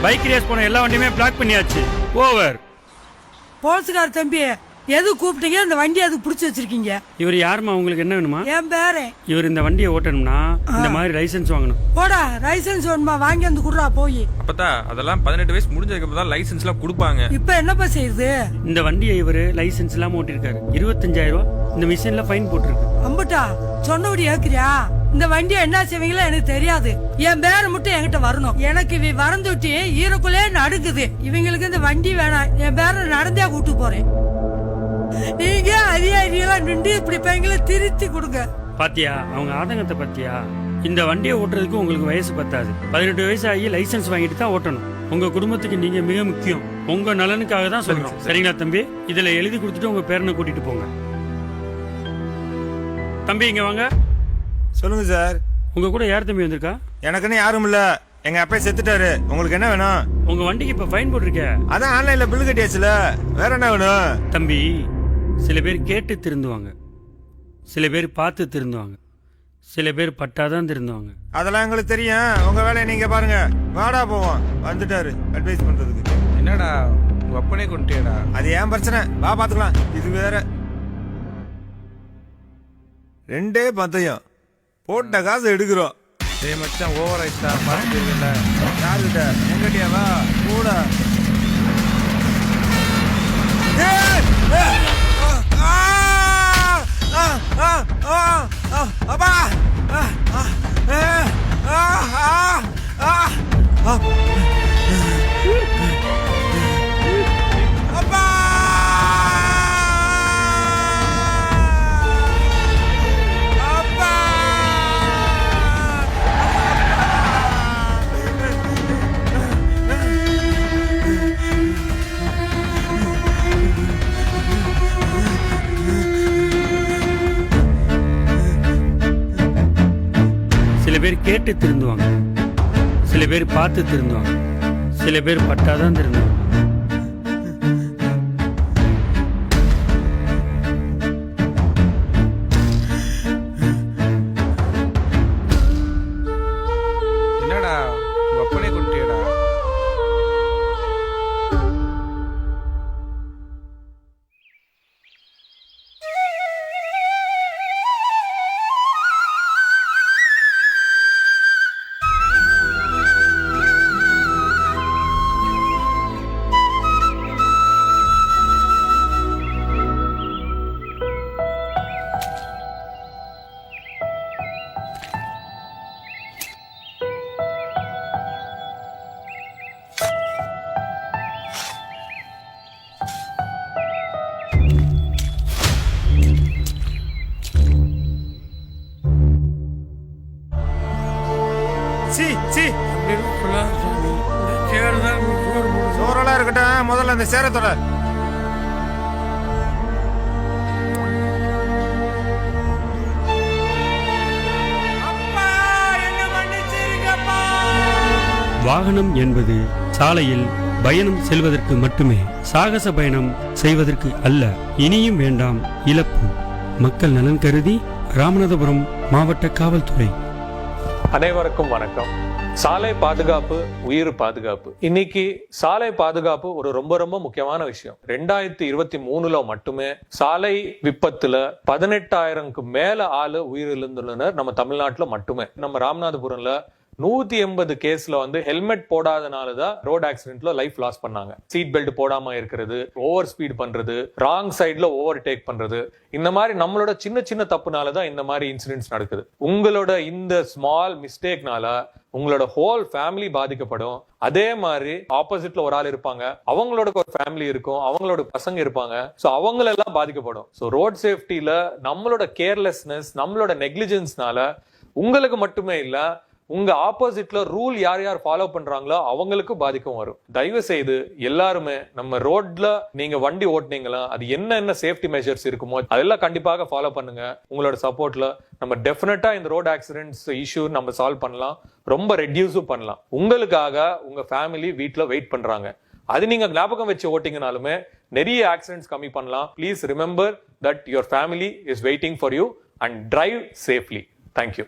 Bike race போன எல்லா வண்டியுமே black பண்ணியாச்சு. ஓவர். போலீஸ்கார தம்பி, எது கூப்பிட்டீங்க? இந்த வண்டி அதுக்கு பிடிச்சி வச்சிருக்கீங்க. இவர் யாருமா? உங்களுக்கு என்ன வேணுமா? என் பேரு. இவர் இந்த வண்டியை ஓட்டணும்னா இந்த மாதிரி லைசென்ஸ் வாங்கணும். போடா, லைசென்ஸ் வேணுமா? வாங்கி வந்து குடுறா போய். அப்பதா அதெல்லாம் 18 வயசு முடிஞ்சதுக்கு அப்புறம் தான் லைசென்ஸ் எல்லாம் கொடுப்பாங்க. இப்ப என்னப்பா செய்யுது? இந்த வண்டியை இவரு லைசென்ஸ் இல்லாம ஓட்டிருக்காரு. 25,000 ரூபாய் இந்த மிஷின்ல ஃபைன் போட்டுருக்கு. அம்பட்டா சொன்னபடி ஏக்குறியா? இந்த வண்டியை என்ன செய்வீங்களோ எனக்கு தெரியாது. என் பேரை மட்டும் என்கிட்ட வரணும். எனக்கு வரந்துட்டி ஈரக்குள்ளே நடுக்குது. இவங்களுக்கு இந்த வண்டி வேணாம். என் பேரை நடந்தே கூட்டு போறேன். நீங்க அதிகாரிகளா நின்று இப்படி பையங்களை திருத்தி கொடுங்க. பாத்தியா அவங்க ஆதங்கத்தை? பாத்தியா? இந்த வண்டியை ஓட்டுறதுக்கு உங்களுக்கு வயசு பத்தாது. 18 வயசு ஆகி லைசென்ஸ் வாங்கிட்டு தான் ஓட்டணும். உங்க குடும்பத்துக்கு நீங்க மிக முக்கியம். உங்க நலனுக்காக தான் சொல்றோம். சரிங்களா தம்பி? இதுல எழுதி கொடுத்துட்டு உங்க பேரனை கூட்டிட்டு போங்க. தம்பி இங்க வாங்க. சொல்லுங்க சார். உங்க கூட யார் தம்பி வந்திருக்கா? எனக்குன்னு யாரும் இல்ல. எங்க அப்பா செத்துட்டாரு. உங்களுக்கு என்ன வேணும்? உங்க வண்டிக்கு இப்ப ஃபைன் போட்டிருக்க. அதான் ஆன்லைன்ல பில் கட்டியாச்சுல. வேற என்ன வேணும்? தம்பி, சில பேர் கேட்டு திருந்துவாங்க, சில பேர் பார்த்து திருந்துவாங்க, சில பேர் பட்டாதான் திருந்துவாங்க. அதெல்லாம் எங்களுக்கு தெரியும். உங்க வேலையை நீங்க பாருங்க. வாடா போவோம். வந்துட்டாரு அட்வைஸ் பண்றதுக்கு. என்னடா உங்க அப்பனே கொண்டுட்டியடா? அது ஏன் பிரச்சனை? வா பாத்துக்கலாம். இது வேற. 2 பந்தயம் போட்ட காசு எடுக்கிறோம். டேய் மச்சான், ஓவர் ஆயிட்டா. பாத்துட்டீங்கல்ல? யாருக்கிட்ட? எங்கிட்டயா? வா கூட. அப்பா அப்பா சில பேர் கேட்டு திருந்துவாங்க, சில பேர் பார்த்து திருந்துவாங்க, சில பேர் பட்டாதான் திருந்துவாங்க. என்னடா உங்க அப்பனே கொண்டுட்டியடா? சோறெல்லாம் இருக்கட்டும். முதல்ல அந்த சேரத்தோட வாகனம் என்பது சாலையில் பயணம் செல்வதற்கு மட்டுமே, சாகச பயணம் செய்வதற்கு அல்ல. இனியும் வேண்டாம் இழப்பு. மக்கள் நலன் கருதி ராமநாதபுரம் மாவட்ட காவல்துறை. அனைவருக்கும் வணக்கம். சாலை பாதுகாப்பு உயிர் பாதுகாப்பு. இன்னைக்கு சாலை பாதுகாப்பு ஒரு ரொம்ப ரொம்ப முக்கியமான விஷயம். 2023 மட்டுமே சாலை விபத்துல 18,000க்கு மேல ஆளு உயிரிழந்துள்ளனர் நம்ம தமிழ்நாட்டுல மட்டுமே. நம்ம ராமநாதபுரம்ல 180 கேஸ்ல ஹெல்மெட் போடாதனாலதான் ரோட் ஆக்சிடென்ட்ல லைஃப் லாஸ் பண்ணாங்க. சீட் பெல்ட் போடாம இருக்கிறது, ஓவர் ஸ்பீட் பண்றது, ராங் சைட்ல ஓவர் டேக் பண்றது, இந்த மாதிரி நம்மளோட சின்ன சின்ன தப்புனாலதான் இந்த மாதிரி இன்சிடென்ட்ஸ் நடக்குது. உங்களோட இந்த ஸ்மால் மிஸ்டேக்னால உங்களோட ஹோல் ஃபேமிலி பாதிக்கப்படும். அதே மாதிரி ஆப்போசிட்ல ஒரு ஆள் இருப்பாங்க, அவங்களோட ஒரு ஃபேமிலி இருக்கும், அவங்களோட பசங்க இருப்பாங்க. சோ அவங்களெல்லாம் பாதிக்கப்படும். சோ ரோட் சேஃப்டில நம்மளோட கேர்லெஸ்னஸ், நம்மளோட நெக்லிஜென்ஸ்னால உங்களுக்கு மட்டுமே இல்ல, உங்க ஆப்போசிட்ல ரூல் யார் யார் ஃபாலோ பண்றாங்களோ அவங்களுக்கு பாதிக்கும் வரும். தயவு செய்து எல்லாருமே நம்ம ரோட்ல நீங்க வண்டி ஓட்டுனீங்களா, அது என்ன சேஃப்டி மெஷர்ஸ் இருக்குமோ அதெல்லாம் கண்டிப்பாக ஃபாலோ பண்ணுங்க. உங்களோட சப்போர்ட்ல நம்ம டெஃபினட்டா இந்த ரோட் ஆக்சிடென்ட்ஸ் இஷ்யூ நம்ம சால்வ் பண்ணலாம், ரொம்ப ரெடியூஸும் பண்ணலாம். உங்களுக்காக உங்க ஃபேமிலி வீட்ல வெயிட் பண்றாங்க. அது நீங்க ஞாபகம் வச்சு ஓட்டிங்கனாலுமே நிறைய ஆக்சிடென்ட்ஸ் கம்மி பண்ணலாம். Please remember that your family is waiting for you and drive safely. Thank you.